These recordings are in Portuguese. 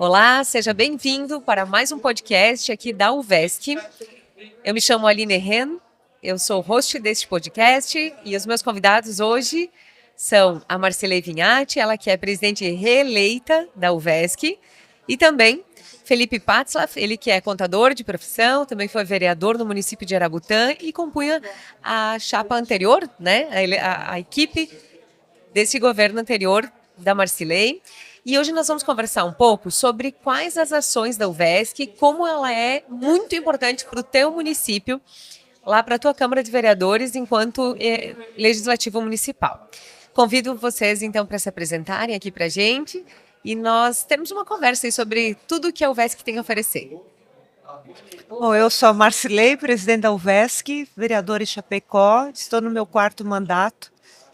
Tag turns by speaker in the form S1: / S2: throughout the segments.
S1: Olá, seja bem-vindo para mais um podcast aqui da UVESC. Eu me chamo Aline Ren, eu sou host deste podcast e os meus convidados hoje são a Marcilei Vinhati, ela que é presidente reeleita da UVESC, e também Felipe Patzlaff, ele que é contador de profissão, também foi vereador no município de Arabutã e compunha a chapa anterior, né, a equipe desse governo anterior da Marcilei. E hoje nós vamos conversar um pouco sobre quais as ações da UVESC, como ela é muito importante para o teu município, lá para a tua Câmara de Vereadores, enquanto Legislativo Municipal. Convido vocês, então, para se apresentarem aqui para a gente e nós temos uma conversa aí sobre tudo que a UVESC tem a oferecer.
S2: Bom, eu sou a Marcilei, presidente da UVESC, vereadora em Chapecó, estou no meu 4º mandato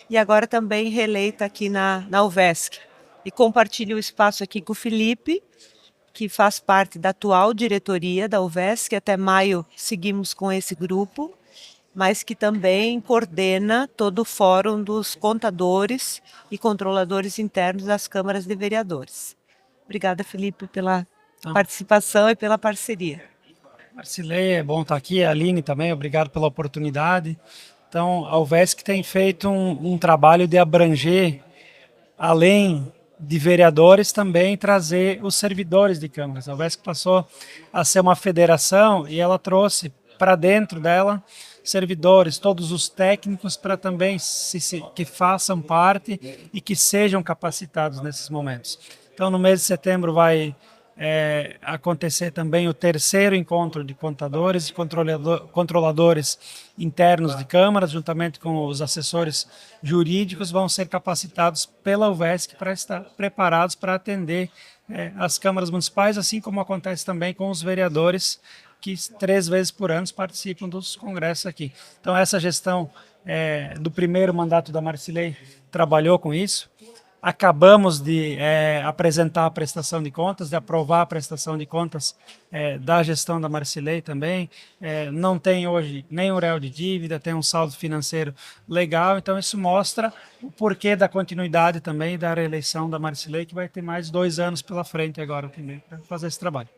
S2: e agora também reeleita aqui na UVESC. E compartilho o espaço aqui com o Felipe, que faz parte da atual diretoria da UVESC, até maio seguimos com esse grupo, mas que também coordena todo o fórum dos contadores e controladores internos das câmaras de vereadores. Obrigada, Felipe, pela participação e pela parceria.
S3: Marcilei, é bom estar aqui, a Aline também, obrigado pela oportunidade. Então, a UVESC tem feito um trabalho de abranger, além de vereadores, também trazer os servidores de câmaras. A UVESC passou a ser uma federação e ela trouxe para dentro dela servidores, todos os técnicos, para também que façam parte e que sejam capacitados nesses momentos. Então, no mês de setembro vai acontecer também o 3º encontro de contadores e controladores internos de câmaras, juntamente com os assessores jurídicos, vão ser capacitados pela UVESC para estar preparados para atender as câmaras municipais, assim como acontece também com os vereadores, que 3 vezes por ano participam dos congressos aqui. Então, essa gestão do primeiro mandato da Marcilei trabalhou com isso. Acabamos de apresentar a prestação de contas, de aprovar a prestação de contas da gestão da Marcilei também. Não tem hoje nem um real de dívida, tem um saldo financeiro legal, então isso mostra o porquê da continuidade também da reeleição da Marcilei, que vai ter mais 2 anos pela frente agora também para fazer esse trabalho.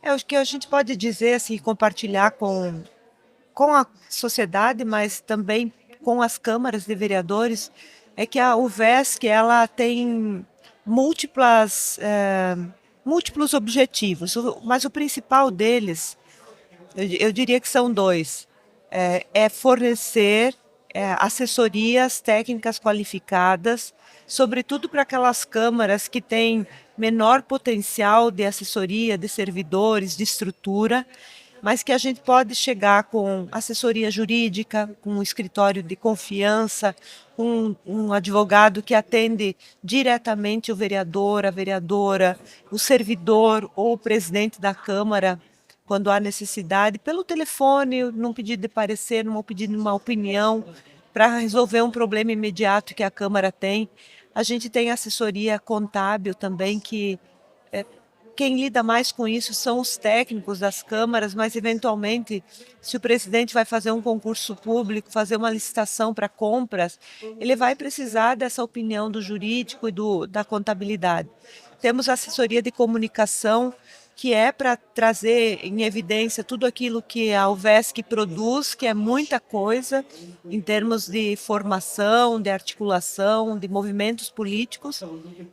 S2: O que a gente pode dizer, assim, compartilhar com a sociedade, mas também com as câmaras de vereadores, é que a UVESC ela tem múltiplos objetivos, mas o principal deles, eu diria que são 2, é fornecer assessorias técnicas qualificadas, sobretudo para aquelas câmaras que têm menor potencial de assessoria, de servidores, de estrutura, mas que a gente pode chegar com assessoria jurídica, com um escritório de confiança, com um advogado que atende diretamente o vereador, a vereadora, o servidor ou o presidente da Câmara, quando há necessidade, pelo telefone, num pedido de parecer, num pedido de uma opinião, para resolver um problema imediato que a Câmara tem. A gente tem assessoria contábil também, que quem lida mais com isso são os técnicos das câmaras, mas eventualmente, se o presidente vai fazer um concurso público, fazer uma licitação para compras, ele vai precisar dessa opinião do jurídico e da contabilidade. Temos assessoria de comunicação, que é para trazer em evidência tudo aquilo que a UVESC produz, que é muita coisa, em termos de formação, de articulação, de movimentos políticos,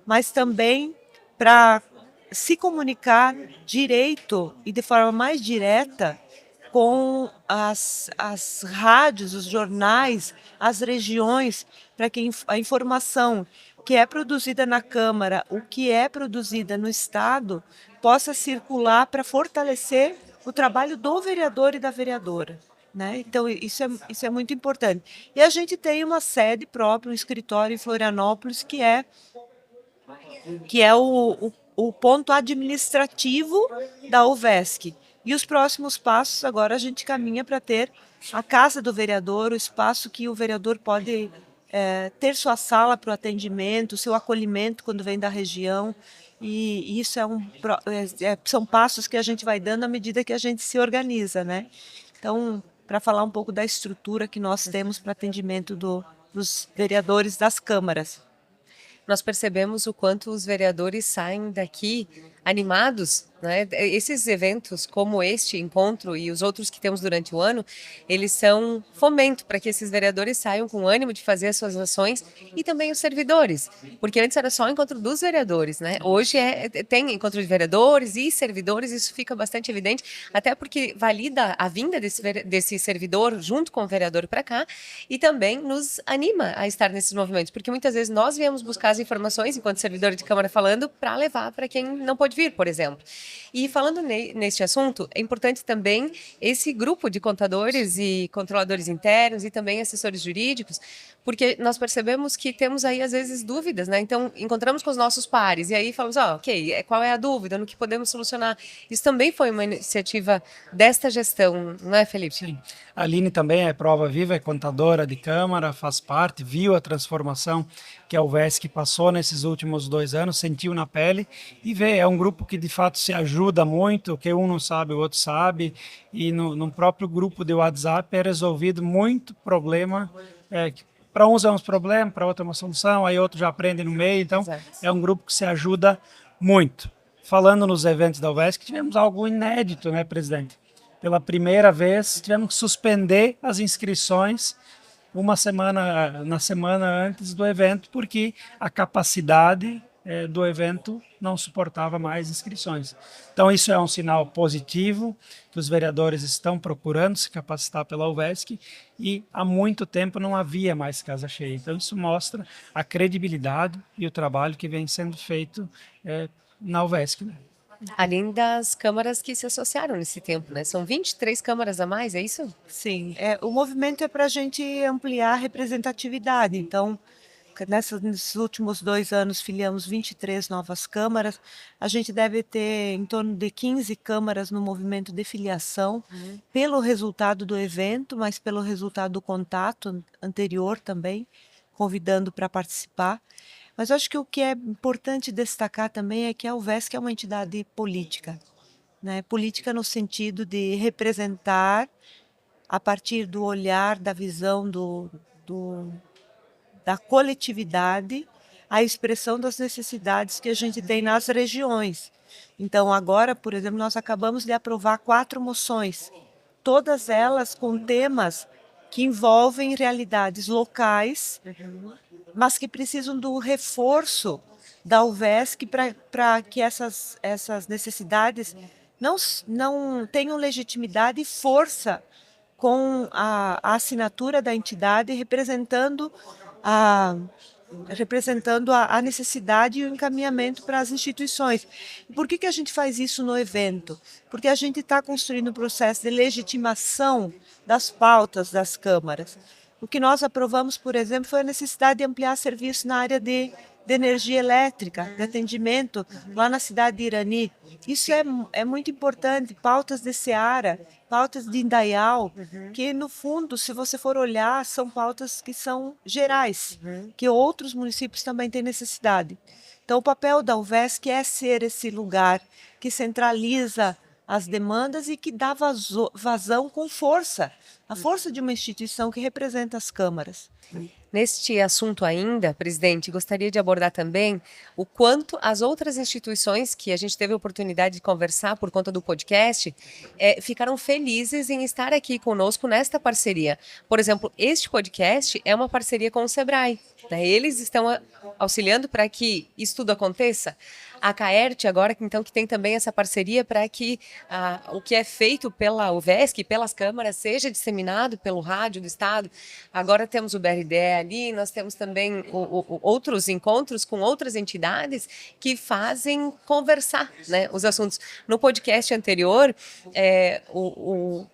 S2: mas também para se comunicar direito e de forma mais direta com as rádios, os jornais, as regiões, para que a informação que é produzida na Câmara, o que é produzida no Estado, possa circular para fortalecer o trabalho do vereador e da vereadora, né? Então, isso é muito importante. E a gente tem uma sede própria, um escritório em Florianópolis, que é o ponto administrativo da UVESC. E os próximos passos, agora a gente caminha para ter a casa do vereador, o espaço que o vereador pode ter sua sala para o atendimento, seu acolhimento quando vem da região. E isso são passos que a gente vai dando à medida que a gente se organiza, né? Então, para falar um pouco da estrutura que nós temos para atendimento dos vereadores das câmaras.
S1: nós percebemos o quanto os vereadores saem daqui animados, né? Esses eventos como este encontro e os outros que temos durante o ano, eles são fomento para que esses vereadores saiam com ânimo de fazer as suas ações e também os servidores, porque antes era só o encontro dos vereadores, né? Hoje tem encontro de vereadores e servidores, isso fica bastante evidente, até porque valida a vinda desse servidor junto com o vereador para cá e também nos anima a estar nesses movimentos, porque muitas vezes nós viemos buscar as informações enquanto servidor de Câmara falando para levar para quem não pode vir, por exemplo. E falando neste assunto, é importante também esse grupo de contadores e controladores internos e também assessores jurídicos, porque nós percebemos que temos aí às vezes dúvidas, né? Então encontramos com os nossos pares e aí falamos, ok, qual é a dúvida, no que podemos solucionar? Isso também foi uma iniciativa desta gestão, não é, Felipe?
S3: Sim. A Aline também é prova viva, é contadora de Câmara, faz parte, viu a transformação que a UVESC passou nesses últimos 2 anos, sentiu na pele e vê, é um grupo que de fato se ajuda muito, que um não sabe, o outro sabe, e no próprio grupo de WhatsApp é resolvido muito problema, para uns é um problema, para outro é uma solução, aí outro já aprende no meio, então
S1: Exato.
S3: é um grupo que se ajuda muito. Falando nos eventos da UVESC, tivemos algo inédito, né, presidente? Pela primeira vez, tivemos que suspender as inscrições na semana antes do evento, porque a capacidade do evento não suportava mais inscrições. Então, isso é um sinal positivo, que os vereadores estão procurando se capacitar pela UVESC e há muito tempo não havia mais casa cheia. Então, isso mostra a credibilidade e o trabalho que vem sendo feito na UVESC, né?
S1: Além das câmaras que se associaram nesse tempo, né? São 23 câmaras a mais, é isso?
S2: Sim, o movimento é para a gente ampliar a representatividade. Então, nesses últimos 2 anos, filiamos 23 novas câmaras. A gente deve ter em torno de 15 câmaras no movimento de filiação, pelo resultado do evento, mas pelo resultado do contato anterior também, convidando para participar. Mas eu acho que o que é importante destacar também é que a UVESC é uma entidade política, né? Política no sentido de representar, a partir do olhar, da visão da coletividade, a expressão das necessidades que a gente tem nas regiões. Então, agora, por exemplo, nós acabamos de aprovar 4 moções, todas elas com temas que envolvem realidades locais, mas que precisam do reforço da UVESC para que essas necessidades não tenham legitimidade e força com a assinatura da entidade representando a necessidade e o encaminhamento para as instituições. Por que a gente faz isso no evento? Porque a gente está construindo um processo de legitimação das pautas das câmaras. O que nós aprovamos, por exemplo, foi a necessidade de ampliar serviços na área de energia elétrica, de atendimento, lá na cidade de Irani. Isso é muito importante, pautas de Ceará, pautas de Indaial, que no fundo, se você for olhar, são pautas que são gerais, que outros municípios também têm necessidade. Então, o papel da UVESC é ser esse lugar que centraliza as demandas e que dá vazão com força, a força de uma instituição que representa as câmaras.
S1: Neste assunto ainda, presidente, gostaria de abordar também o quanto as outras instituições que a gente teve a oportunidade de conversar por conta do podcast ficaram felizes em estar aqui conosco nesta parceria. Por exemplo, este podcast é uma parceria com o Sebrae, né? Eles estão auxiliando para que isso tudo aconteça. A CAERT agora, então, que tem também essa parceria para que o que é feito pela UVESC, pelas câmaras, seja disseminado pelo rádio do Estado. Agora temos o BRDE ali, nós temos também outros encontros com outras entidades que fazem conversar, né, os assuntos. No podcast anterior, o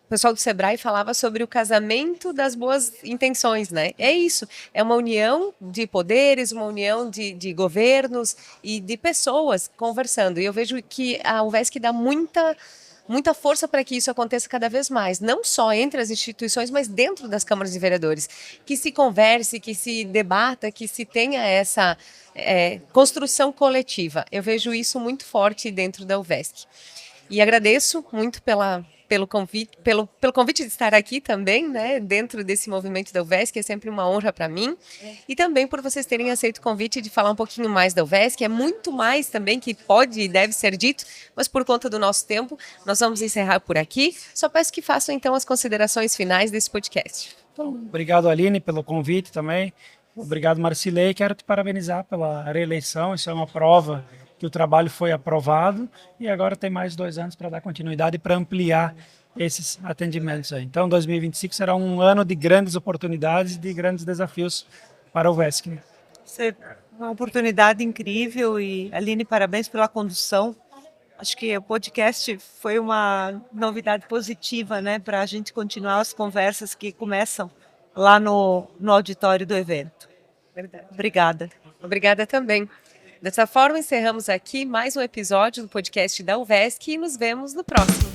S1: pessoal do Sebrae falava sobre o casamento das boas intenções, né? É isso, é uma união de poderes, uma união de governos e de pessoas conversando. E eu vejo que a UVESC dá muita força para que isso aconteça cada vez mais, não só entre as instituições, mas dentro das câmaras de vereadores. Que se converse, que se debata, que se tenha essa construção coletiva. Eu vejo isso muito forte dentro da UVESC. E agradeço muito pela pelo convite de estar aqui também, né, dentro desse movimento da UVESC, é sempre uma honra para mim, e também por vocês terem aceito o convite de falar um pouquinho mais da UVESC, é muito mais também que pode e deve ser dito, mas por conta do nosso tempo, nós vamos encerrar por aqui, só peço que façam então as considerações finais desse podcast.
S3: Então, obrigado, Aline, pelo convite também, obrigado, Marcilei, quero te parabenizar pela reeleição, isso é uma prova que o trabalho foi aprovado e agora tem mais 2 anos para dar continuidade e para ampliar esses atendimentos aí. Então, 2025 será um ano de grandes oportunidades e de grandes desafios para o UVESC.
S2: Isso é uma oportunidade incrível e, Aline, parabéns pela condução. Acho que o podcast foi uma novidade positiva, né, para a gente continuar as conversas que começam lá no auditório do evento.
S1: Verdade.
S2: Obrigada.
S1: Obrigada também. Dessa forma, encerramos aqui mais um episódio do podcast da UVESC e nos vemos no próximo.